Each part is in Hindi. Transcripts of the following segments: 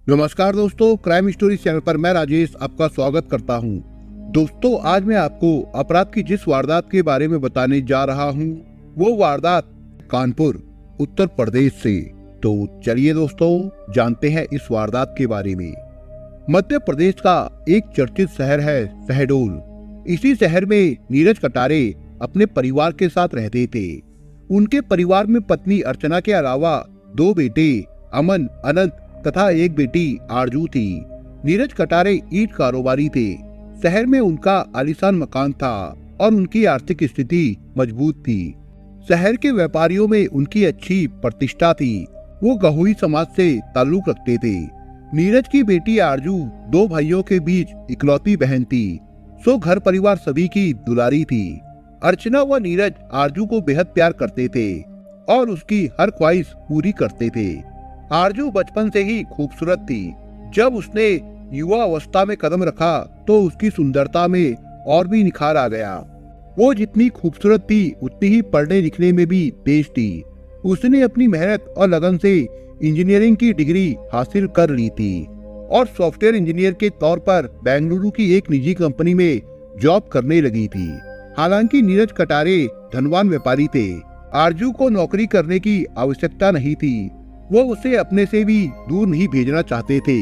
नमस्कार दोस्तों, क्राइम स्टोरी चैनल पर मैं राजेश आपका स्वागत करता हूं। दोस्तों, आज मैं आपको अपराध की जिस वारदात के बारे में बताने जा रहा हूं, वो वारदात कानपुर उत्तर प्रदेश से। तो चलिए दोस्तों, जानते हैं इस वारदात के बारे में। मध्य प्रदेश का एक चर्चित शहर है शहडोल। इसी शहर में नीरज कटारे अपने परिवार के साथ रहते थे। उनके परिवार में पत्नी अर्चना के अलावा 2 बेटे अमन, अनंत तथा एक बेटी आरजू थी। नीरज कटारे ईंट कारोबारी थे। शहर में उनका आलीशान मकान था और उनकी आर्थिक स्थिति मजबूत थी। शहर के व्यापारियों में उनकी अच्छी प्रतिष्ठा थी। वो गहोई समाज से ताल्लुक रखते थे। नीरज की बेटी आरजू 2 भाइयों के बीच इकलौती बहन थी, सो घर परिवार सभी की दुलारी थी। अर्चना व नीरज आरजू को बेहद प्यार करते थे और उसकी हर ख्वाहिश पूरी करते थे। आरजू बचपन से ही खूबसूरत थी। जब उसने युवा अवस्था में कदम रखा तो उसकी सुंदरता में और भी निखार आ गया। वो जितनी खूबसूरत थी उतनी ही पढ़ने लिखने में भी तेज थी। उसने अपनी मेहनत और लगन से इंजीनियरिंग की डिग्री हासिल कर ली थी और सॉफ्टवेयर इंजीनियर के तौर पर बेंगलुरु की एक निजी कंपनी में जॉब करने लगी थी। हालांकि नीरज कटारे धनवान व्यापारी थे। आरजू को नौकरी करने की आवश्यकता नहीं थी। वो उसे अपने से भी दूर नहीं भेजना चाहते थे,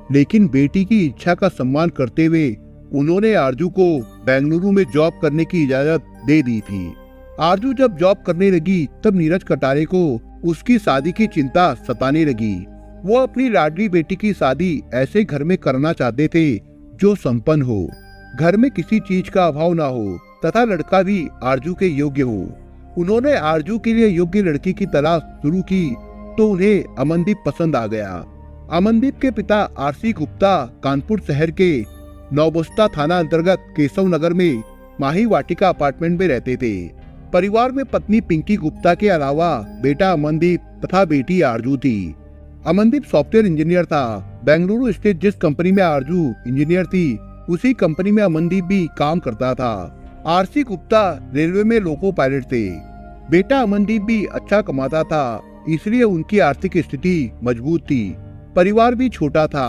लेकिन बेटी की इच्छा का सम्मान करते हुए उन्होंने आरजू को बेंगलुरु में जॉब करने की इजाजत दे दी थी। आरजू जब जॉब करने लगी तब नीरज कटारे को उसकी शादी की चिंता सताने लगी। वो अपनी लाडली बेटी की शादी ऐसे घर में करना चाहते थे जो संपन्न हो, घर में किसी चीज का अभाव ना हो तथा लड़का भी आरजू के योग्य हो। उन्होंने आरजू के लिए योग्य लड़की की तलाश शुरू की तो उन्हें अमनदीप पसंद आ गया। अमनदीप के पिता आरसी गुप्ता कानपुर शहर के नौबस्ता थाना अंतर्गत केशव नगर में माही वाटिका अपार्टमेंट में रहते थे। परिवार में पत्नी पिंकी गुप्ता के अलावा बेटा अमनदीप तथा बेटी आरजू थी। अमनदीप सॉफ्टवेयर इंजीनियर था। बेंगलुरु स्थित जिस कंपनी में आरजू इंजीनियर थी, उसी कंपनी में अमनदीप भी काम करता था। आरसी गुप्ता रेलवे में लोको पायलट थे। बेटा अमनदीप भी अच्छा कमाता था, इसलिए उनकी आर्थिक स्थिति मजबूत थी। परिवार भी छोटा था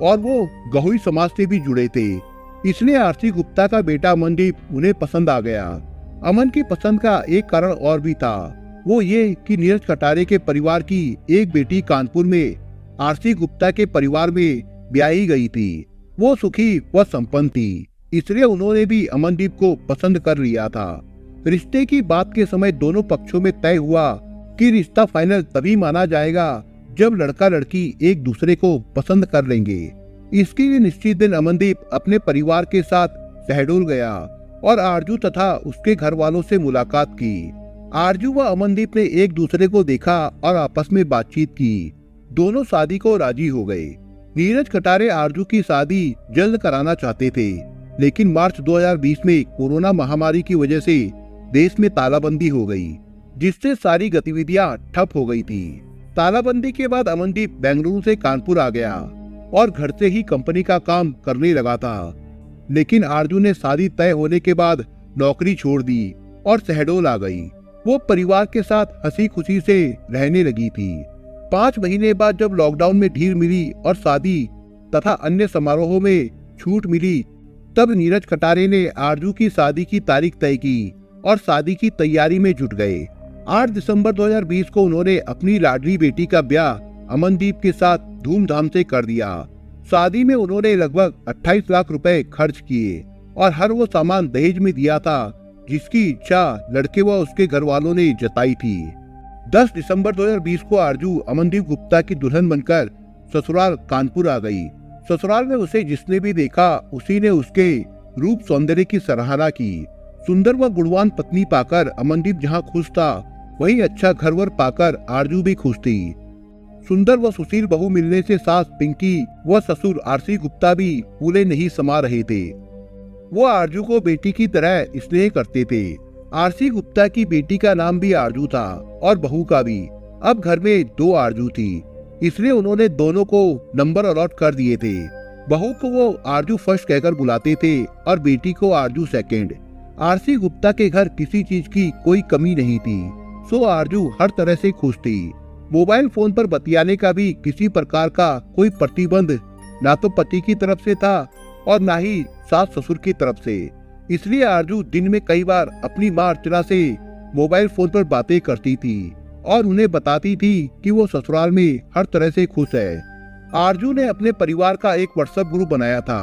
और वो गहोई समाज से भी जुड़े थे, इसलिए आरसी गुप्ता का बेटा अमनदीप उन्हें पसंद आ गया। अमन की पसंद का एक कारण और भी था, वो ये कि नीरज कटारे के परिवार की एक बेटी कानपुर में आरसी गुप्ता के परिवार में ब्याही गई थी। वो सुखी व संपन्न थी, इसलिए उन्होंने भी अमनदीप को पसंद कर लिया था। रिश्ते की बात के समय दोनों पक्षों में तय हुआ कि रिश्ता फाइनल तभी माना जाएगा जब लड़का लड़की एक दूसरे को पसंद कर लेंगे। इसके लिए निश्चित दिन अमनदीप अपने परिवार के साथ शहडोल गया और आरजू तथा उसके घर वालों से मुलाकात की। आरजू व अमनदीप ने एक दूसरे को देखा और आपस में बातचीत की। दोनों शादी को राजी हो गए। नीरज कटारे आरजू की शादी जल्द कराना चाहते थे, लेकिन मार्च 2020 में कोरोना महामारी की वजह से देश में तालाबंदी हो गई, जिससे सारी गतिविधियां ठप हो गई थी। तालाबंदी के बाद अमनदीप बेंगलुरु से कानपुर आ गया और घर से ही कंपनी का काम करने लगा था। लेकिन आरजू ने शादी तय होने के बाद नौकरी छोड़ दी और शहडोल आ गई। वो परिवार के साथ हंसी खुशी से रहने लगी थी। 5 महीने बाद जब लॉकडाउन में ढील मिली और शादी तथा अन्य समारोहों में छूट मिली, तब नीरज कटारे ने आरजू की शादी की तारीख तय की और शादी की तैयारी में जुट गए। 8 दिसंबर 2020 को उन्होंने अपनी लाडली बेटी का ब्याह अमनदीप के साथ धूमधाम से कर दिया। शादी में उन्होंने लगभग 28 लाख रुपए खर्च किए और हर वो सामान दहेज में दिया था जिसकी इच्छा लड़के व उसके घर वालों ने जताई थी। 10 दिसंबर 2020 को आरजू अमनदीप गुप्ता की दुल्हन बनकर ससुराल कानपुर आ गई। ससुराल में उसे जिसने भी देखा उसी ने उसके रूप सौंदर्य की सराहना की। सुंदर व गुणवान पत्नी पाकर अमनदीप जहाँ खुश था, वही अच्छा घरवर पाकर आरजू भी खुश थी। सुंदर व सुशील बहू मिलने से सास पिंकी व ससुर आरसी गुप्ता भी फूले नहीं समा रहे थे। वो आरजू को बेटी की तरह स्नेह करते थे। आरसी गुप्ता की बेटी का नाम भी आरजू था और बहू का भी। अब घर में 2 आरजू थी, इसलिए उन्होंने दोनों को नंबर अलॉट कर दिए थे। बहू को वो आरजू फर्स्ट कहकर बुलाते थे और बेटी को आरजू सेकंड। आरसी गुप्ता के घर किसी चीज की कोई कमी नहीं थी, सो आरजू हर तरह से खुश थी। मोबाइल फोन पर बतियाने का भी किसी प्रकार का कोई प्रतिबंध ना तो पति की तरफ से था और ना ही सास ससुर की तरफ से। इसलिए आरजू दिन में कई बार अपनी माँ अर्चना से मोबाइल फोन पर बातें करती थी और उन्हें बताती थी कि वो ससुराल में हर तरह से खुश है। आरजू ने अपने परिवार का एक व्हाट्सएप ग्रुप बनाया था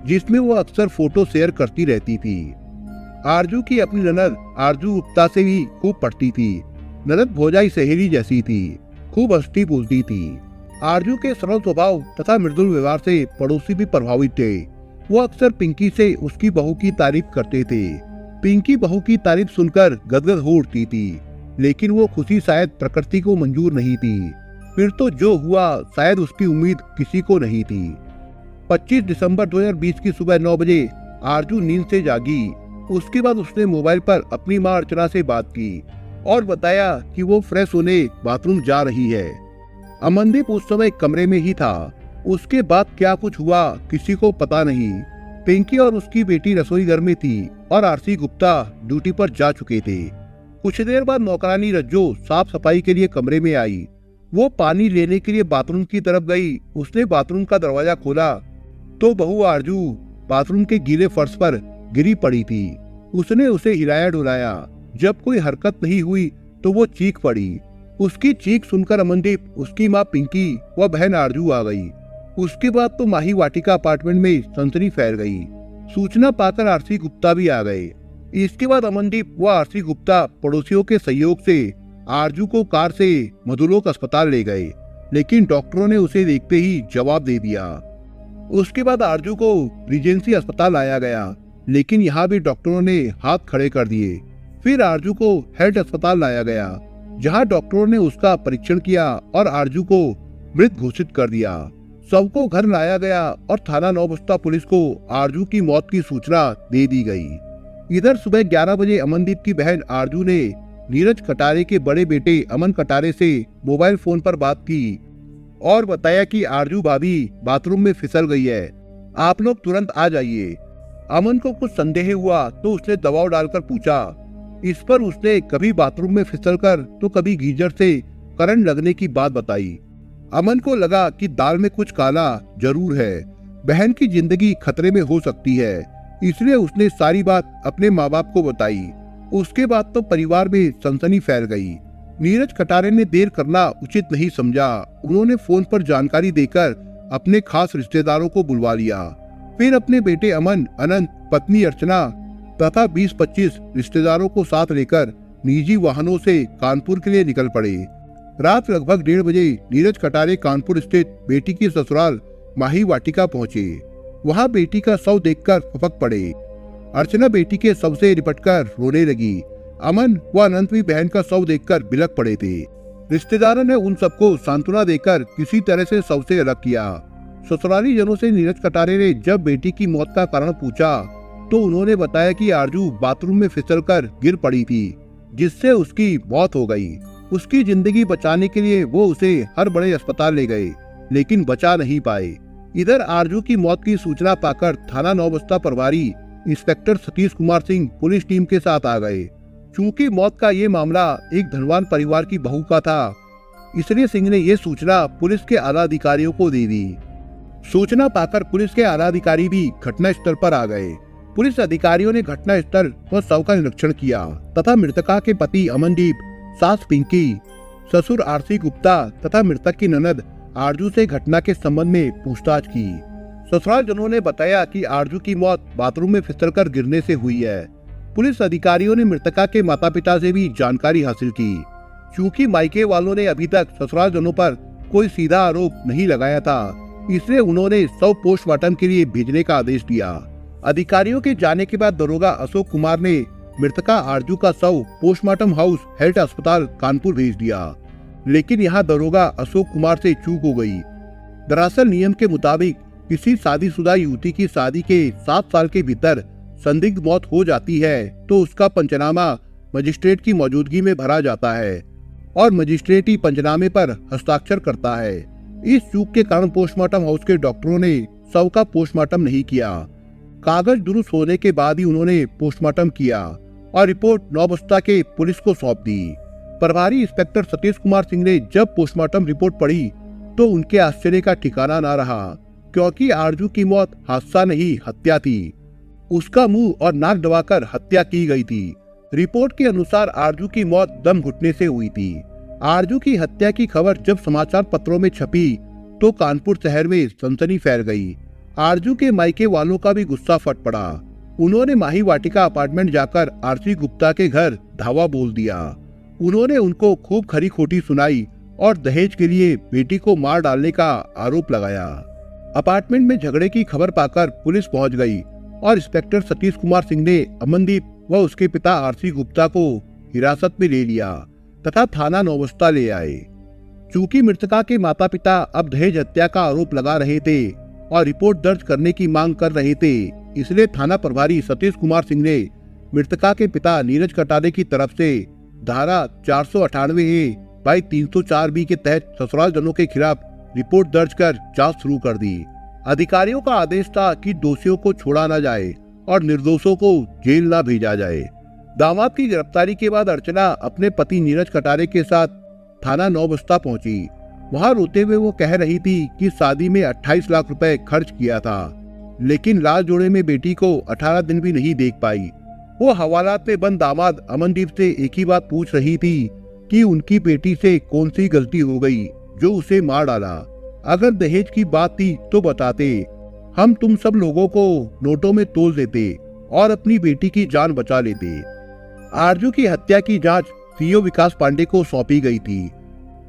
जिसमें वो अक्सर फोटो शेयर करती रहती थी। आरजू की अपनी ननद आरजू गुप्ता से भी खूब पढ़ती थी। ननद भौजाई सहेली जैसी थी, खूब हंसती बोलती थी। आरजू के सरल स्वभाव तथा मृदुल व्यवहार से पड़ोसी भी प्रभावित थे। वो अक्सर पिंकी से उसकी बहू की तारीफ करते थे। पिंकी बहू की तारीफ सुनकर गदगद हो उठती थी, लेकिन वो खुशी शायद प्रकृति को मंजूर नहीं थी। फिर तो जो हुआ शायद उसकी उम्मीद किसी को नहीं थी। 25 दिसंबर 2020 की सुबह 9 बजे आरजू नींद से जागी। उसके बाद उसने मोबाइल पर अपनी माँ अर्चना से बात की और बताया कि वो फ्रेश होने बाथरूम जा रही है। अमनदीप उस समय कमरे में ही था। उसके बाद क्या कुछ हुआ किसी को पता नहीं। पिंकी और उसकी बेटी रसोई घर में थी और आरसी गुप्ता ड्यूटी पर जा चुके थे। कुछ देर बाद नौकरानी रज्जो साफ सफाई के लिए कमरे में आई। वो पानी लेने के लिए बाथरूम की तरफ गई। उसने बाथरूम का दरवाजा खोला तो बहू आरजू बाथरूम के गीले फर्श पर गिरी पड़ी थी। उसने उसे हिलाया डुलाया। जब कोई हरकत नहीं हुई तो वो चीख पड़ी। उसकी चीख सुनकर अमनदीप, उसकी माँ पिंकी व बहन आरजू आ गई। उसके बाद तो माही वाटिका अपार्टमेंट में सनसनी फैल गई। सूचना पाकर आरसी गुप्ता भी आ गए। इसके बाद अमनदीप व आरसी गुप्ता पड़ोसियों के सहयोग से आरजू को कार से मधुलोक अस्पताल ले गए, लेकिन डॉक्टरों ने उसे देखते ही जवाब दे दिया। उसके बाद आरजू को रिजेंसी अस्पताल लाया गया, लेकिन यहाँ भी डॉक्टरों ने हाथ खड़े कर दिए। फिर आरजू को हेल्थ अस्पताल लाया गया, जहाँ डॉक्टरों ने उसका परीक्षण किया और आरजू को मृत घोषित कर दिया। सबको घर लाया गया और थाना नौबस्ता पुलिस को आरजू की मौत की सूचना दे दी गई। इधर सुबह 11 बजे अमनदीप की बहन आरजू ने नीरज कटारे के बड़े बेटे अमन कटारे से मोबाइल फोन पर बात की और बताया कि आरजू भाभी बाथरूम में फिसल गई है, आप लोग तुरंत आ जाइए। अमन को कुछ संदेह हुआ तो उसने दबाव डालकर पूछा। इस पर उसने कभी बाथरूम में फिसलकर तो कभी गीजर से करंट लगने की बात बताई। अमन को लगा कि दाल में कुछ काला जरूर है, बहन की जिंदगी खतरे में हो सकती है, इसलिए उसने सारी बात अपने माँ बाप को बताई। उसके बाद तो परिवार में सनसनी फैल गई। नीरज कटारे ने देर करना उचित नहीं समझा। उन्होंने फोन पर जानकारी देकर अपने खास रिश्तेदारों को बुलवा लिया। फिर अपने बेटे अमन, अनंत, पत्नी अर्चना तथा 20-25 रिश्तेदारों को साथ लेकर निजी वाहनों से कानपुर के लिए निकल पड़े। रात लगभग 1:30 बजे नीरज कटारे कानपुर स्थित बेटी की ससुराल माही वाटिका पहुंचे। वहां बेटी का शव देखकर फपक पड़े। अर्चना बेटी के शव से लिपटकर रोने लगी। अमन व अनंत भी बहन का शव देखकर बिलख पड़े थे। रिश्तेदारों ने उन सबको सांत्वना देकर किसी तरह से शव से अलग किया। ससुराली जनों से नीरज कटारे ने जब बेटी की मौत का कारण पूछा तो उन्होंने बताया कि आरजू बाथरूम में फिसलकर गिर पड़ी थी, जिससे उसकी मौत हो गई। उसकी जिंदगी बचाने के लिए वो उसे हर बड़े अस्पताल ले गए, लेकिन बचा नहीं पाए। इधर आरजू की मौत की सूचना पाकर थाना नौबस्ता प्रभारी inspector Satish Kumar Singh police team के साथ आ गए। चूंकि मौत का ये मामला एक धनवान परिवार की बहू का था, इसलिए सिंह ने ये सूचना पुलिस के आला अधिकारियों को दे दी। सूचना पाकर पुलिस के आला अधिकारी भी घटना स्थल पर आ गए। पुलिस अधिकारियों ने घटना स्थल व शव का निरीक्षण किया तथा मृतका के पति अमनदीप, सास पिंकी, ससुर आरसी गुप्ता तथा मृतक की ननद आरजू से घटना के संबंध में पूछताछ की। ससुराल जनों ने बताया कि आरजू की मौत बाथरूम में फिसलकर गिरने से हुई है। पुलिस अधिकारियों ने मृतका के माता पिता से भी जानकारी हासिल की। चूंकि मायके वालों ने अभी तक ससुराल जनों पर कोई सीधा आरोप नहीं लगाया था, इसलिए उन्होंने शव पोस्टमार्टम के लिए भेजने का आदेश दिया। अधिकारियों के जाने के बाद दरोगा अशोक कुमार ने मृतका आरजू का शव पोस्टमार्टम हाउस हेल्थ अस्पताल कानपुर भेज दिया, लेकिन यहाँ दरोगा अशोक कुमार से चूक हो गई। दरअसल नियम के मुताबिक किसी शादीशुदा युवती की शादी के 7 साल के भीतर संदिग्ध मौत हो जाती है तो उसका पंचनामा मजिस्ट्रेट की मौजूदगी में भरा जाता है और मजिस्ट्रेट ही पंचनामे पर हस्ताक्षर करता है। इस चूक के कारण पोस्टमार्टम हाउस के डॉक्टरों ने शव का पोस्टमार्टम नहीं किया। कागज दुरुस्त होने के बाद ही उन्होंने पोस्टमार्टम किया और रिपोर्ट नौबस्ता के पुलिस को सौंप दी। प्रभारी इंस्पेक्टर सतीश कुमार सिंह ने जब पोस्टमार्टम रिपोर्ट पढ़ी तो उनके आश्चर्य का ठिकाना ना रहा, क्योंकि आरजू की मौत हादसा नहीं हत्या थी। उसका मुंह और नाक दबाकर हत्या की गई थी। रिपोर्ट के अनुसार आरजू की मौत दम घुटने से हुई थी। आरजू की हत्या की खबर जब समाचार पत्रों में छपी तो कानपुर शहर में सनसनी फैल गई। आरजू के मायके वालों का भी गुस्सा फट पड़ा। उन्होंने माही वाटिका अपार्टमेंट जाकर आरसी गुप्ता के घर धावा बोल दिया। उन्होंने उनको खूब खरी खोटी सुनाई और दहेज के लिए बेटी को मार डालने का आरोप लगाया। अपार्टमेंट में झगड़े की खबर पाकर पुलिस पहुंच गई और इंस्पेक्टर सतीश कुमार सिंह ने अमनदीप व उसके पिता आरसी गुप्ता को हिरासत में ले लिया तथा थाना नौबस्ता ले आए। चूंकि मृतका के माता पिता अब दहेज हत्या का आरोप लगा रहे थे और रिपोर्ट दर्ज करने की मांग कर रहे थे, इसलिए थाना प्रभारी सतीश कुमार सिंह ने मृतका के पिता नीरज कटारे की तरफ से धारा 498A/304B के तहत ससुराल जनों के खिलाफ रिपोर्ट दर्ज कर जांच शुरू कर दी। अधिकारियों का आदेश था कि दोषियों को छोड़ा न जाए और निर्दोषों को जेल न भेजा जाए। दामाद की गिरफ्तारी के बाद अर्चना अपने पति नीरज कटारे के साथ थाना नौबस्ता पहुंची। वहां रोते हुए वो कह रही थी कि शादी में 28 लाख रुपए खर्च किया था, लेकिन लाल जोड़े में बेटी को 18 दिन भी नहीं देख पाई। वो हवालात में बंद दामाद अमनदीप से एक ही बात पूछ रही थी कि उनकी बेटी से कौन सी गलती हो गई जो उसे मार डाला। अगर दहेज की बात थी तो बताते, हम तुम सब लोगों को नोटों में तोल देते और अपनी बेटी की जान बचा लेते। आरजू की हत्या की जांच सीओ विकास पांडे को सौंपी गई थी।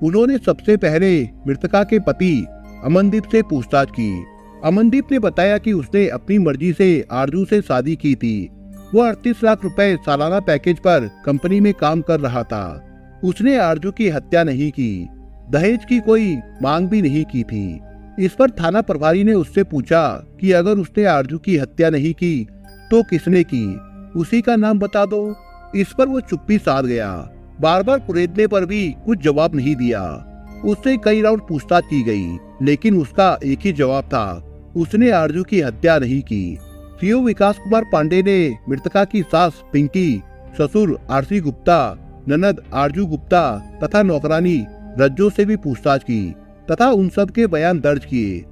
उन्होंने सबसे पहले मृतका के पति अमनदीप से पूछताछ की। अमनदीप ने बताया कि उसने अपनी मर्जी से आरजू से शादी की थी। वो 38 लाख रुपए सालाना पैकेज पर कंपनी में काम कर रहा था। उसने आरजू की हत्या नहीं की, दहेज की कोई मांग भी नहीं की थी। इस पर थाना प्रभारी ने उससे पूछा कि अगर उसने आरजू की हत्या नहीं की तो किसने की, उसी का नाम बता दो। इस पर वो चुप्पी साध गया। बार बार कुरेदने पर भी कुछ जवाब नहीं दिया। उससे कई राउंड पूछताछ की गई, लेकिन उसका एक ही जवाब था, उसने आरजू की हत्या नहीं की। सीओ विकास कुमार पांडे ने मृतका की सास पिंकी, ससुर आरसी गुप्ता, ननद आरजू गुप्ता तथा नौकरानी रज्जो से भी पूछताछ की तथा उन सब के बयान दर्ज किए।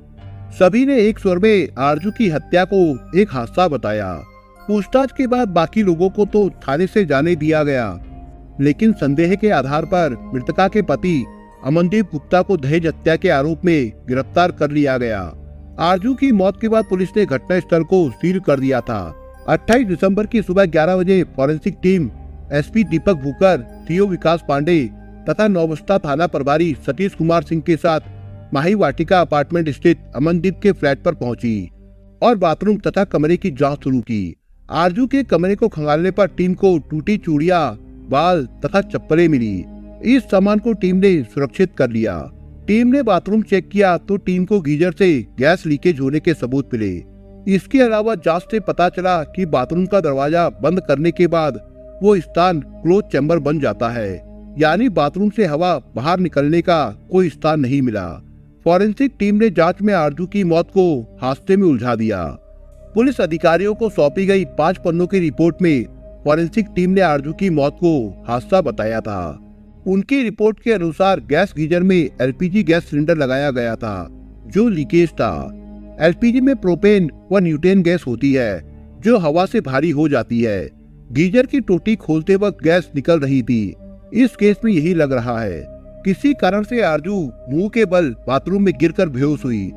सभी ने एक स्वर में आरजू की हत्या को एक हादसा बताया। पूछताछ के बाद बाकी लोगों को तो थाने से जाने दिया गया, लेकिन संदेह के आधार पर मृतका के पति अमनदीप गुप्ता को दहेज हत्या के आरोप में गिरफ्तार कर लिया गया। आरजू की मौत के बाद पुलिस ने घटनास्थल को सील कर दिया था। 28 दिसंबर की सुबह 11 बजे फॉरेंसिक टीम एसपी दीपक भूकर, सीओ विकास पांडे तथा नौबस्ता थाना प्रभारी सतीश कुमार सिंह के साथ माही वाटिका अपार्टमेंट स्थित अमनदीप के फ्लैट पर पहुंची और बाथरूम तथा कमरे की जांच शुरू की। आरजू के कमरे को खंगालने पर टीम को टूटी चूड़ियां, बाल तथा चप्पलें मिली। इस सामान को टीम ने सुरक्षित कर लिया। टीम ने बाथरूम चेक किया तो टीम को गीजर से गैस लीकेज होने के सबूत मिले। इसके अलावा जांच से पता चला कि बाथरूम का दरवाजा बंद करने के बाद वो स्थान क्लोज चैम्बर बन जाता है, यानी बाथरूम से हवा बाहर निकलने का कोई स्थान नहीं मिला। फॉरेंसिक टीम ने जांच में आरजू की मौत को हादसे में उलझा दिया। पुलिस अधिकारियों को सौंपी गई 5 पन्नों की रिपोर्ट में फॉरेंसिक टीम ने आरजू की मौत को हादसा बताया था। उनकी रिपोर्ट के अनुसार गैस गीजर में एलपीजी गैस सिलेंडर लगाया गया था, जो लीकेज था। एलपीजी में प्रोपेन व न्यूटेन गैस होती है, जो हवा से भारी हो जाती है। गीजर की टोटी खोलते वक्त गैस निकल रही थी। इस केस में यही लग रहा है। किसी कारण से आरजू मुंह के बल बाथरूम में गिरकर बेहोश हुई।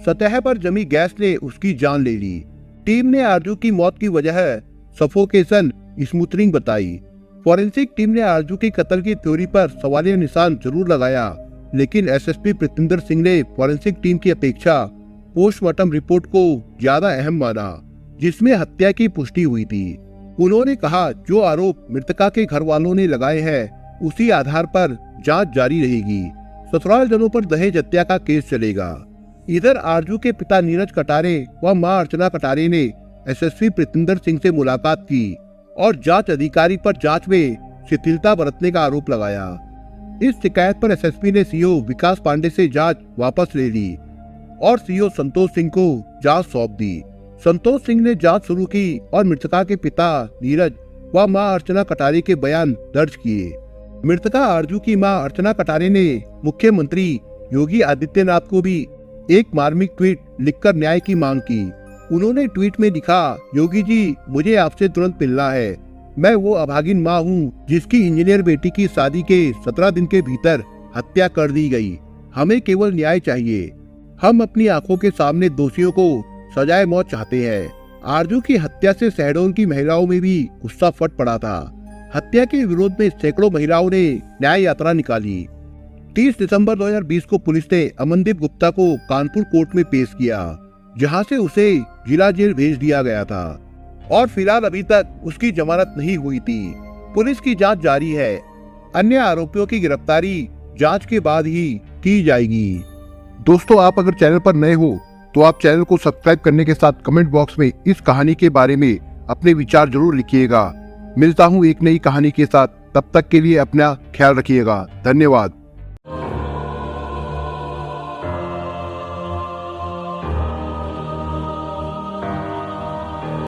सतह पर जमी गैस ने उसकी जान ले ली। टीम ने आरजू की मौत की वजह सफोकेशन स्मूथनिंग बताई। फॉरेंसिक टीम ने आरजू के कत्ल की थ्योरी पर सवालिया निशान जरूर लगाया, लेकिन एसएसपी प्रीतिंदर सिंह ने फॉरेंसिक टीम की अपेक्षा पोस्टमार्टम रिपोर्ट को ज्यादा अहम माना, जिसमें हत्या की पुष्टि हुई थी। उन्होंने कहा, जो आरोप मृतका के घर वालों ने लगाए हैं, उसी आधार पर जांच जारी रहेगी। ससुराल जनों पर दहेज हत्या का केस चलेगा। इधर आरजू के पिता नीरज कटारे व मां अर्चना कटारे ने एसएसपी प्रीतिंदर सिंह से मुलाकात की और जांच अधिकारी पर जांच में शिथिलता बरतने का आरोप लगाया। इस शिकायत पर एसएसपी ने सीओ विकास पांडे से जांच वापस ले ली और सीओ संतोष सिंह को जांच सौंप दी। संतोष सिंह ने जांच शुरू की और मृतका के पिता नीरज व मां अर्चना कटारे के बयान दर्ज किए। मृतका आरजू की मां अर्चना कटारे ने मुख्यमंत्री योगी आदित्यनाथ को भी एक मार्मिक ट्वीट लिखकर न्याय की मांग की। उन्होंने ट्वीट में लिखा, योगी जी, मुझे आपसे तुरंत मिलना है। मैं वो अभागिन माँ हूँ जिसकी इंजीनियर बेटी की शादी के 17 दिन के भीतर हत्या कर दी गई। हमें केवल न्याय चाहिए। हम अपनी आंखों के सामने दोषियों को सजाए मौत चाहते हैं। आरजू की हत्या से शहडोल की महिलाओं में भी गुस्सा फट पड़ा था। हत्या के विरोध में सैकड़ों महिलाओं ने न्याय यात्रा निकाली। 30 दिसंबर 2020 को पुलिस ने अमनदीप गुप्ता को कानपुर कोर्ट में पेश किया, जहां से उसे जिला जेल भेज दिया गया था और फिलहाल अभी तक उसकी जमानत नहीं हुई थी। पुलिस की जांच जारी है। अन्य आरोपियों की गिरफ्तारी जांच के बाद ही की जाएगी। दोस्तों, आप अगर चैनल पर नए हो तो आप चैनल को सब्सक्राइब करने के साथ कमेंट बॉक्स में इस कहानी के बारे में अपने विचार जरूर लिखिएगा। मिलता हूँ एक नई कहानी के साथ, तब तक के लिए अपना ख्याल रखिएगा। धन्यवाद।